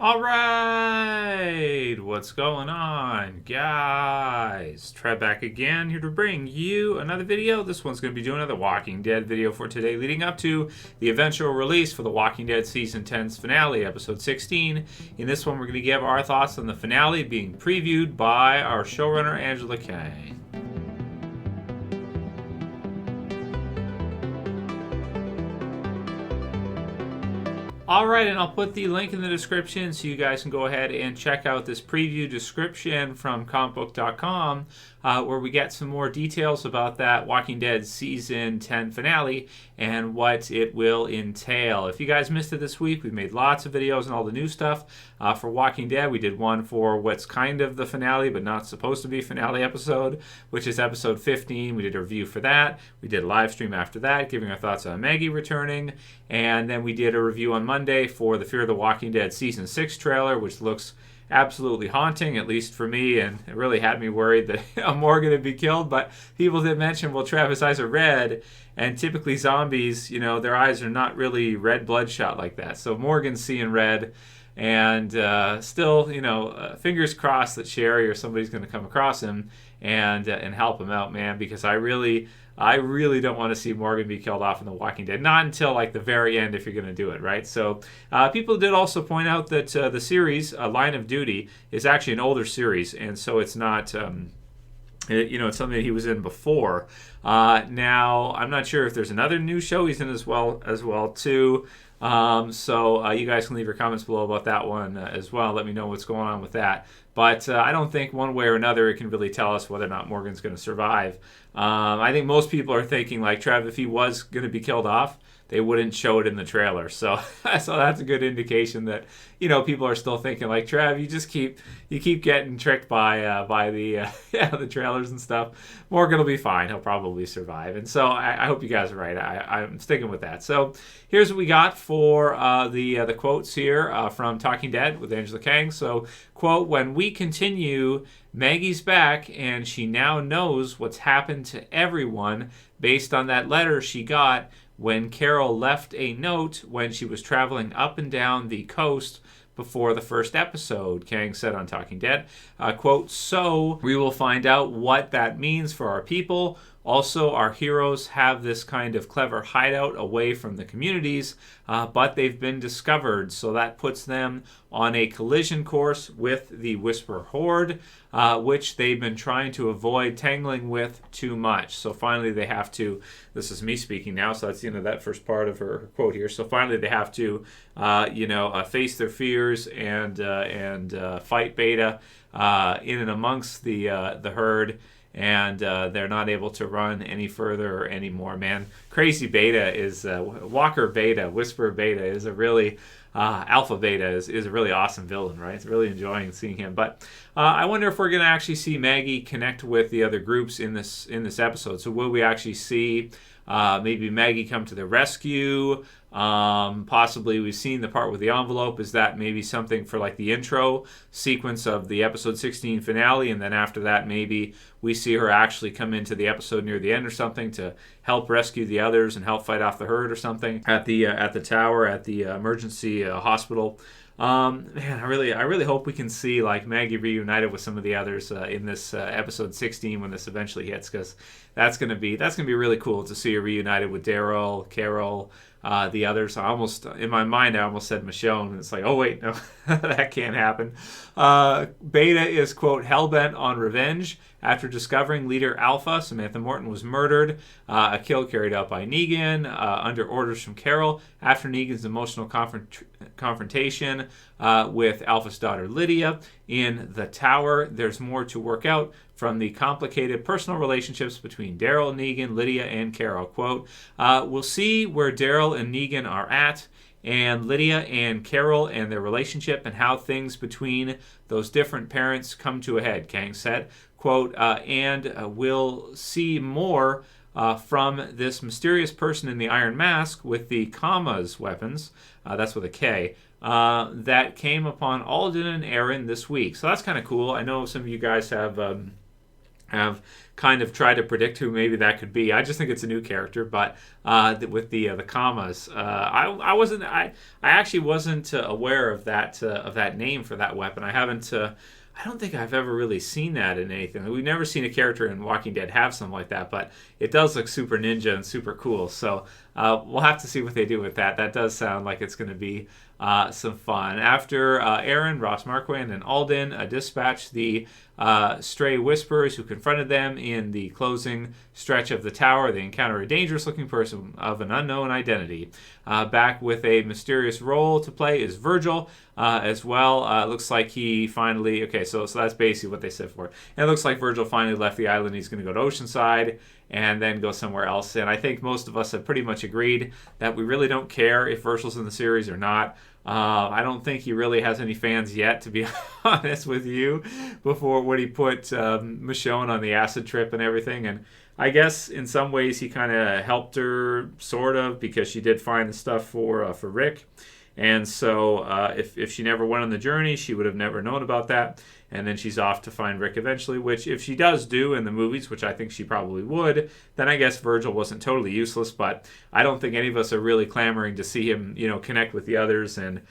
All right, what's going on, guys? Trev back again, here to bring you another video. This one's going to be doing another Walking Dead video for today, leading up to the eventual release for the Walking Dead Season 10's finale, Episode 16. In this one, we're going to give our thoughts on the finale being previewed by our showrunner, Angela Kang. Alright, and I'll put the link in the description so you guys can go ahead and check out this preview description from comicbook.com where we get some more details about that Walking Dead Season 10 finale and what it will entail. If you guys missed it this week, we've made lots of videos and all the new stuff for Walking Dead. We did one for what's kind of the finale but not supposed to be finale episode, which is episode 15. We did a review for that. We did a live stream after that, giving our thoughts on Maggie returning. And then we did a review on Monday for the Fear the Walking Dead Season 6 trailer, which looks absolutely haunting, at least for me, and it really had me worried that Morgan would be killed. But people did mention, well, Travis' eyes are red, and typically zombies, you know, their eyes are not really red bloodshot like that. So Morgan's seeing red, and still, you know, fingers crossed that Sherry or somebody's going to come across him and help him out, man, because I really don't want to see Morgan be killed off in The Walking Dead. Not until like the very end if you're going to do it, right? So people did also point out that the series, Line of Duty, is actually an older series, and so it's not, it's something that he was in before. Now, I'm not sure if there's another new show he's in as well too. So you guys can leave your comments below about that one as well. Let me know what's going on with that. But I don't think one way or another it can really tell us whether or not Morgan's going to survive. I think most people are thinking, like, Trev, if he was going to be killed off, they wouldn't show it in the trailer. So that's a good indication that, you know, people are still thinking, like, Trev, you keep getting tricked by the trailers and stuff. Morgan will be fine. He'll probably survive. And so I hope you guys are right. I'm sticking with that. So here's what we got for the quotes here from Talking Dead with Angela Kang. So, quote, "When we continue, Maggie's back, and she now knows what's happened to everyone based on that letter she got when Carol left a note when she was traveling up and down the coast before the first episode," Kang said on Talking Dead. Quote, "So we will find out what that means for our people. Also, our heroes have this kind of clever hideout away from the communities, but they've been discovered, so that puts them on a collision course with the Whisper Horde, which they've been trying to avoid tangling with too much. So finally they have to," this is me speaking now, so that's the end of that first part of her quote here. "So finally they have to, face their fears and fight Beta in and amongst the herd. And they're not able to run any further anymore, man. Crazy Beta is, Walker Beta, Whisper Beta is a really, Alpha Beta is a really awesome villain, right? It's really enjoying seeing him. But I wonder if we're going to actually see Maggie connect with the other groups in this episode. So will we actually see maybe Maggie come to the rescue? Possibly we've seen the part with the envelope. Is that maybe something for like the intro sequence of the episode 16 finale, and then after that maybe we see her actually come into the episode near the end or something to help rescue the others and help fight off the herd or something at the tower, at the emergency hospital. Man, I really hope we can see like Maggie reunited with some of the others in this episode 16 when this eventually hits, because that's gonna be really cool to see her reunited with Daryl, Carol, the others. In my mind I almost said Michonne, and it's like, oh wait, no, that can't happen. Beta is, quote, "hellbent on revenge after discovering leader Alpha, Samantha Morton, was murdered. A kill carried out by Negan under orders from Carol after Negan's emotional confrontation with Alpha's daughter Lydia in the tower. There's more to work out from the complicated personal relationships between Daryl, Negan, Lydia, and Carol." Quote, "We'll see where Daryl and Negan are at, and Lydia and Carol and their relationship, and how things between those different parents come to a head," Kang said. Quote, "and we'll see more from this mysterious person in the Iron Mask with the commas weapons," that's with a K, "that came upon Alden and Aaron this week." So that's kind of cool. I know some of you guys have have kind of tried to predict who maybe that could be. I just think it's a new character, but with the commas, I actually wasn't aware of that name for that weapon. I don't think I've ever really seen that in anything. We've never seen a character in Walking Dead have something like that, but it does look super ninja and super cool. So we'll have to see what they do with that. That does sound like it's going to be some fun. After Aaron, Ross Marquand, and Alden dispatched the stray whisperers who confronted them in the closing stretch of the tower, they encounter a dangerous-looking person of an unknown identity. Back with a mysterious role to play is Virgil as well. It looks like he finally... Okay, so that's basically what they said for it. And it looks like Virgil finally left the island. He's going to go to Oceanside and then go somewhere else. And I think most of us have pretty much agreed that we really don't care if Virgil's in the series or not. I don't think he really has any fans yet, to be honest with you, before when he put Michonne on the acid trip and everything. And I guess in some ways he kind of helped her, sort of, because she did find the stuff for Rick. And so if she never went on the journey, she would have never known about that. And then she's off to find Rick eventually, which if she does do in the movies, which I think she probably would, then I guess Virgil wasn't totally useless. But I don't think any of us are really clamoring to see him, connect with the others and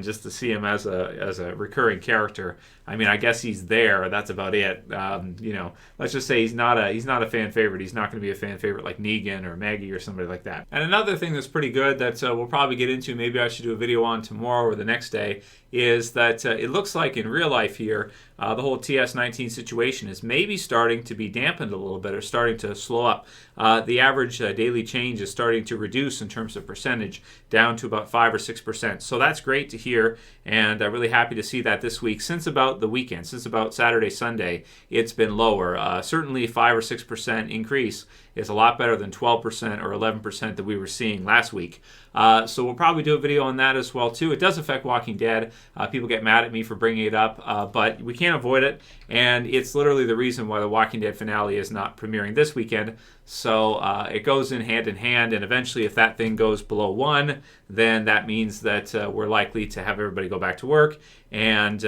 just to see him as a recurring character. I mean, I guess he's there. That's about it. Let's just say he's not a fan favorite. He's not going to be a fan favorite like Negan or Maggie or somebody like that. And another thing that's pretty good that we'll probably get into, maybe I should do a video on tomorrow or the next day, is that it looks like in real life here, the whole TS-19 situation is maybe starting to be dampened a little bit or starting to slow up. The average daily change is starting to reduce in terms of percentage, down to about 5 or 6%. So that's great to hear, and I'm really happy to see that this week. Since about the weekend, since about Saturday, Sunday, it's been lower. Certainly 5 or 6% increase is a lot better than 12% or 11% that we were seeing last week. So we'll probably do a video on that as well, too. It does affect Walking Dead. People get mad at me for bringing it up, but we can't avoid it, and it's literally the reason why the Walking Dead finale is not premiering this weekend. So it goes in hand, and eventually if that thing goes below 1, then that means that we're likely to have everybody go back to work, and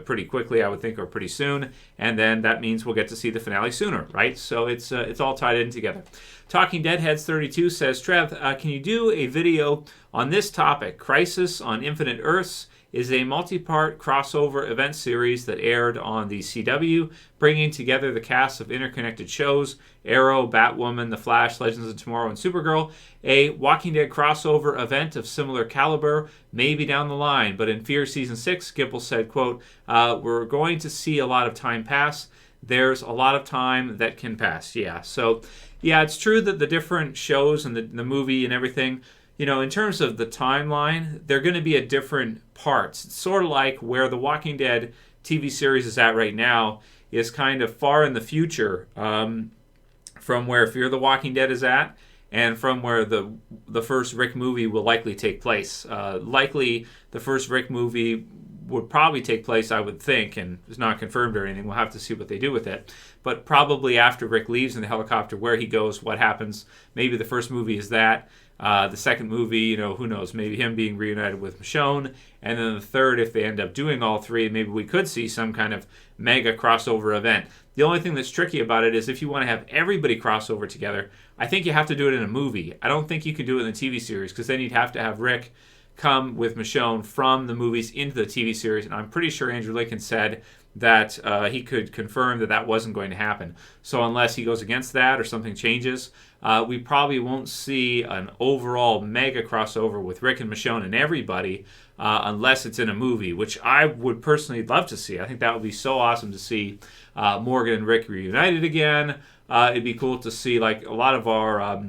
pretty quickly, I would think, or pretty soon, and then that means we'll get to see the finale sooner, right? So it's all tied in together. Talking Deadheads 32 says, Trev, can you do a video on this topic? Crisis on Infinite Earths is a multi-part crossover event series that aired on the CW, bringing together the cast of interconnected shows, Arrow, Batwoman, The Flash, Legends of Tomorrow, and Supergirl. A Walking Dead crossover event of similar caliber may be down the line, but in Fear Season 6, Gimple said, quote, we're going to see a lot of time pass. There's a lot of time that can pass. Yeah, so yeah, it's true that the different shows and the movie and everything, in terms of the timeline, they're going to be at different parts. It's sort of like where the Walking Dead TV series is at right now is kind of far in the future from where Fear the Walking Dead is at and from where the first Rick movie will likely take place. Likely the first Rick movie would probably take place, I would think, and it's not confirmed or anything. We'll have to see what they do with it. But probably after Rick leaves in the helicopter, where he goes, what happens. Maybe the first movie is that. The second movie, who knows, maybe him being reunited with Michonne. And then the third, if they end up doing all three, maybe we could see some kind of mega crossover event. The only thing that's tricky about it is if you want to have everybody crossover together, I think you have to do it in a movie. I don't think you could do it in the TV series, because then you'd have to have Rick come with Michonne from the movies into the TV series. And I'm pretty sure Andrew Lincoln said that he could confirm that wasn't going to happen. So unless he goes against that or something changes, we probably won't see an overall mega crossover with Rick and Michonne and everybody unless it's in a movie, which I would personally love to see. I think that would be so awesome to see Morgan and Rick reunited again. It'd be cool to see like a lot of our...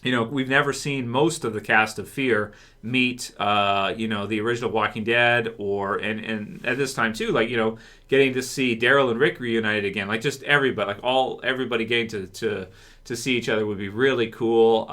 we've never seen most of the cast of Fear meet, the original Walking Dead, and at this time too, getting to see Daryl and Rick reunited again, like just everybody, everybody getting to see each other would be really cool.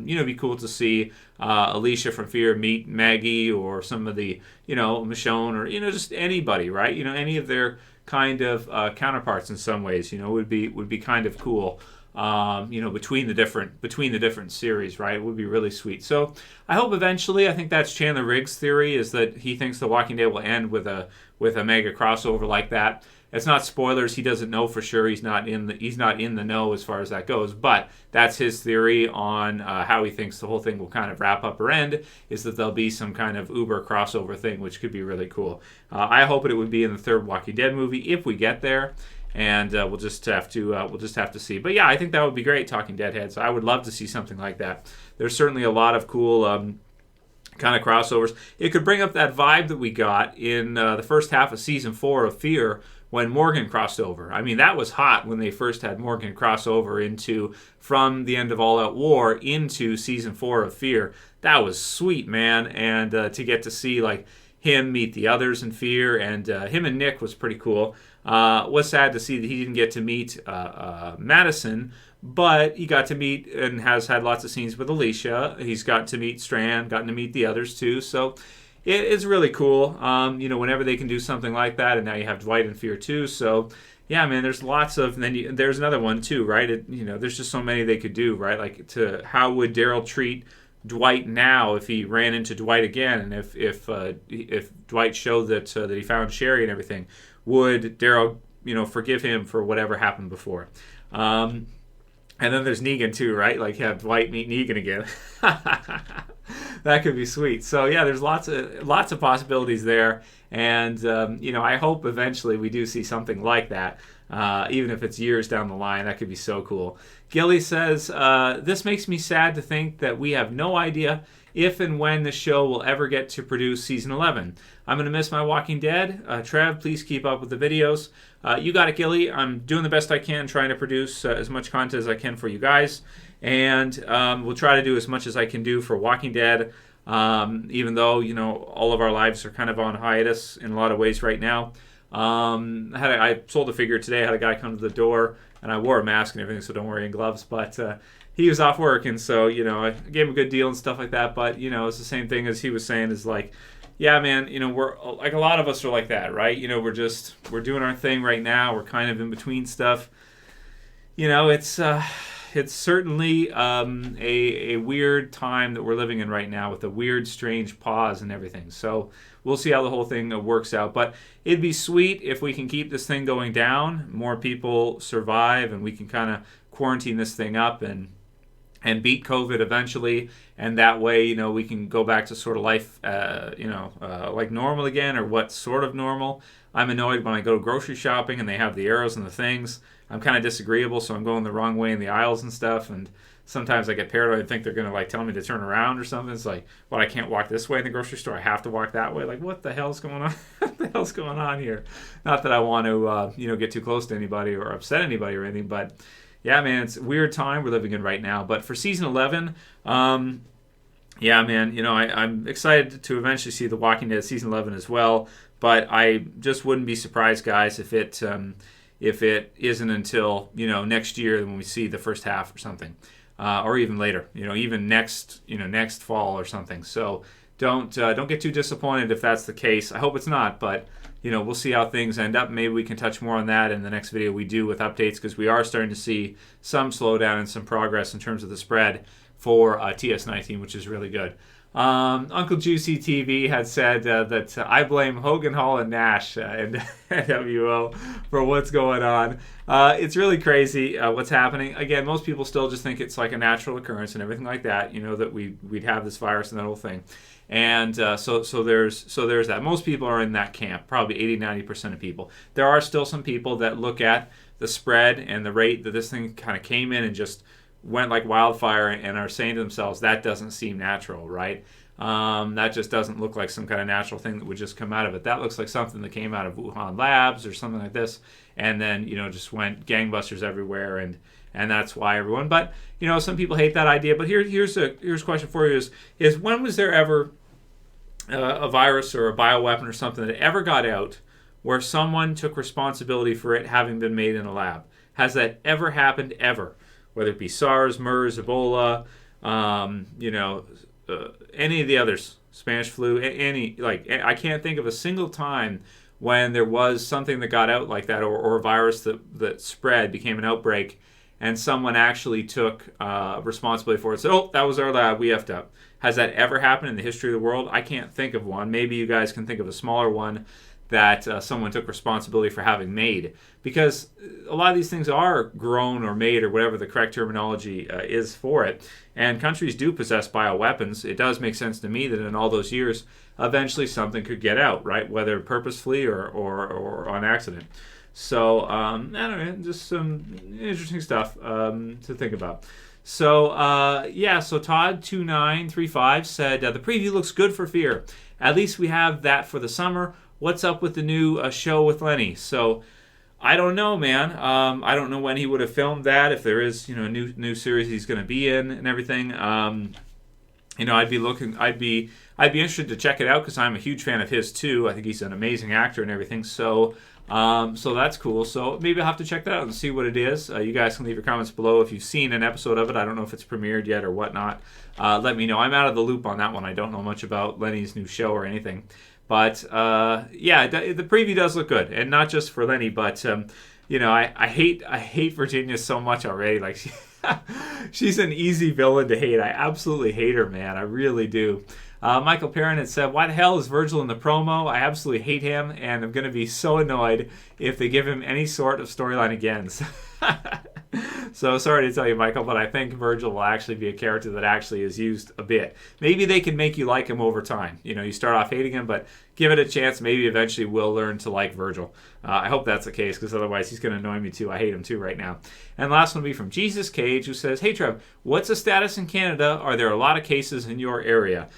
It'd be cool to see Alicia from Fear meet Maggie or some of the, Michonne or just anybody, right? Any of their kind of counterparts in some ways, would be kind of cool. between the different series, right? It would be really sweet. So I hope eventually, I think that's Chandler Riggs' theory, is that he thinks The Walking Dead will end with a mega crossover like that. It's not spoilers. He doesn't know for sure. He's not in the know as far as that goes. But that's his theory on how he thinks the whole thing will kind of wrap up or end, is that there'll be some kind of Uber crossover thing, which could be really cool. I hope it would be in the third Walking Dead movie if we get there, and we'll just have to see. But yeah, I think that would be great. Talking Deadheads, I would love to see something like that. There's certainly a lot of cool kind of crossovers. It could bring up that vibe that we got in the first half of season 4 of Fear, when Morgan crossed over. I mean, that was hot when they first had Morgan cross over from the end of All Out War into season 4 of Fear. That was sweet, man. And to get to see like him meet the others in Fear, and him and Nick was pretty cool. Was sad to see that he didn't get to meet Madison, but he got to meet and has had lots of scenes with Alicia. He's got to meet Strand, gotten to meet the others too. So it's really cool, whenever they can do something like that. And now you have Dwight in Fear too. So yeah, man, there's lots of. And then there's another one too, right? There's just so many they could do, right? Like, how would Daryl treat Dwight now if he ran into Dwight again, and if Dwight showed that he found Sherry and everything, would Daryl forgive him for whatever happened before? And then there's Negan too, right? Like, have Dwight meet Negan again. That could be sweet. So yeah, there's lots of possibilities there, and I hope eventually we do see something like that, even if it's years down the line. That could be so cool. Gilly says, this makes me sad to think that we have no idea if and when the show will ever get to produce season 11. I'm going to miss my Walking Dead. Trev, please keep up with the videos. You got it, Gilly. I'm doing the best I can, trying to produce as much content as I can for you guys. And we'll try to do as much as I can do for Walking Dead, even though, all of our lives are kind of on hiatus in a lot of ways right now. I sold a figure today. I had a guy come to the door, and I wore a mask and everything, so don't worry, and gloves. But he was off work, and so, I gave him a good deal and stuff like that. But, it's the same thing as he was saying, is like, yeah, man, we're like, a lot of us are like that, right? We're doing our thing right now. We're kind of in between stuff. It's certainly a weird time that we're living in right now, with a weird, strange pause and everything. So we'll see how the whole thing works out. But it'd be sweet if we can keep this thing going down, more people survive, and we can kind of quarantine this thing up and beat COVID eventually. And that way, we can go back to sort of life, like normal again, or what sort of normal. I'm annoyed when I go grocery shopping and they have the arrows and the things. I'm kind of disagreeable, so I'm going the wrong way in the aisles and stuff, and sometimes I get paranoid and think they're going to like tell me to turn around or something. It's like, well, I can't walk this way in the grocery store. I have to walk that way. Like, what the hell's going on? What the hell's going on here? Not that I want to, get too close to anybody or upset anybody or anything, but yeah, man, it's a weird time we're living in right now. But for season 11, yeah, man, I'm excited to eventually see The Walking Dead season 11 as well. But I just wouldn't be surprised, guys, if it isn't until next year when we see the first half or something, or even later, even next fall or something. So don't get too disappointed if that's the case. I hope it's not, but we'll see how things end up. Maybe we can touch more on that in the next video we do with updates, because we are starting to see some slowdown and some progress in terms of the spread for TS19, which is really good. Uncle Juicy TV had said that I blame Hogan, Hall, and Nash and NWO for what's going on. It's really crazy what's happening. Again, most people still just think it's like a natural occurrence and everything like that. That we'd have this virus and that whole thing. And so there's that. Most people are in that camp, probably 80-90% of people. There are still some people that look at the spread and the rate that this thing kind of came in and just went like wildfire, and are saying to themselves, that doesn't seem natural, right? That just doesn't look like some kind of natural thing that would just come out of it. That looks like something that came out of Wuhan labs or something like this, and then just went gangbusters everywhere, and that's why everyone. But some people hate that idea. But here's a question for you: is when was there ever a virus or a bioweapon or something that ever got out where someone took responsibility for it having been made in a lab? Has that ever happened ever? Whether it be SARS, MERS, Ebola, any of the others, Spanish flu, I can't think of a single time when there was something that got out like that, or a virus that spread, became an outbreak, and someone actually took responsibility for it. Said, "Oh, that was our lab. We effed up." Has that ever happened in the history of the world? I can't think of one. Maybe you guys can think of a smaller one that someone took responsibility for having made, because a lot of these things are grown or made or whatever the correct terminology is for it, and countries do possess bioweapons. It does make sense to me that in all those years eventually something could get out, right, whether purposefully or on accident. So I don't know, just some interesting stuff to think about. So so Todd2935 said the preview looks good for Fear. At least we have that for the summer. What's up with the new show with Lenny? So I don't know, man. I don't know when he would have filmed that, if there is, a new series he's going to be in and everything. I'd be interested to check it out, because I'm a huge fan of his too. I think he's an amazing actor and everything. So that's cool. So maybe I'll have to check that out and see what it is. You guys can leave your comments below if you've seen an episode of it. I don't know if it's premiered yet or whatnot. Let me know. I'm out of the loop on that one. I don't know much about Lenny's new show or anything. But the preview does look good, and not just for Lenny, but I hate Virginia so much already. Like she's an easy villain to hate. I absolutely hate her, man. I really do. Michael Perrin had said, "Why the hell is Virgil in the promo? I absolutely hate him, and I'm going to be so annoyed if they give him any sort of storyline again." So sorry to tell you, Michael, but I think Virgil will actually be a character that actually is used a bit. Maybe they can make you like him over time. You start off hating him, but give it a chance. Maybe eventually we'll learn to like Virgil. I hope that's the case, because otherwise he's going to annoy me too. I hate him too right now. And last one will be from Jesus Cage, who says, "Hey Trev, what's the status in Canada? Are there a lot of cases in your area?"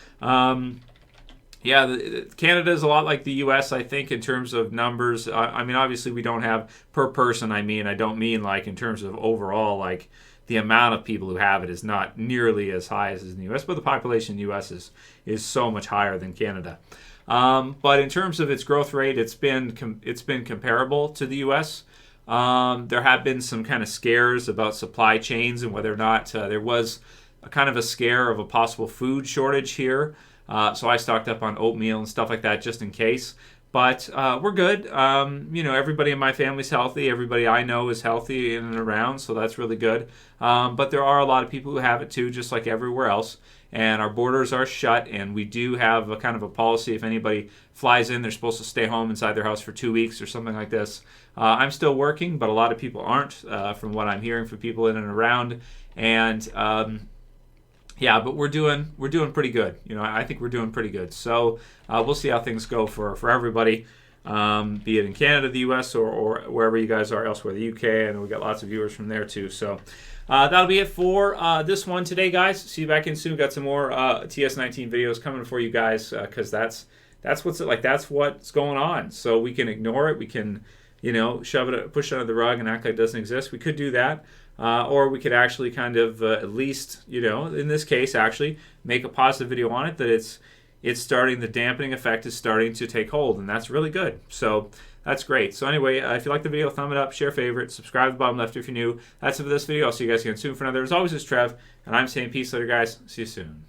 Canada is a lot like the U.S., I think, in terms of numbers. Obviously we don't have per person. I don't mean like in terms of overall, like the amount of people who have it is not nearly as high as in the U.S., but the population in the U.S. is so much higher than Canada. But in terms of its growth rate, it's been comparable to the U.S. There have been some kind of scares about supply chains and whether or not there was a kind of a scare of a possible food shortage here. So I stocked up on oatmeal and stuff like that just in case. But we're good. Everybody in my family's healthy. Everybody I know is healthy in and around, so that's really good. But there are a lot of people who have it too, just like everywhere else. And our borders are shut, and we do have a kind of a policy. If anybody flies in, they're supposed to stay home inside their house for 2 weeks or something like this. I'm still working, but a lot of people aren't, from what I'm hearing from people in and around. And but we're doing pretty good. I think we're doing pretty good. So we'll see how things go for everybody, be it in Canada, the U.S., or wherever you guys are elsewhere, the UK. I know we got lots of viewers from there too. So that'll be it for this one today, guys. See you back in soon. Got some more TS19 videos coming for you guys, because that's what's going on. So we can ignore it. We can shove it, push it under the rug, and act like it doesn't exist. We could do that. Or we could actually kind of at least, in this case, actually make a positive video on it, that it's starting, the dampening effect is starting to take hold, and that's really good. So that's great. So anyway, if you like the video, thumb it up, share, favorite, subscribe at the bottom left if you're new. That's it for this video. I'll see you guys again soon for another. As always, it's Trev, and I'm saying peace later, guys. See you soon.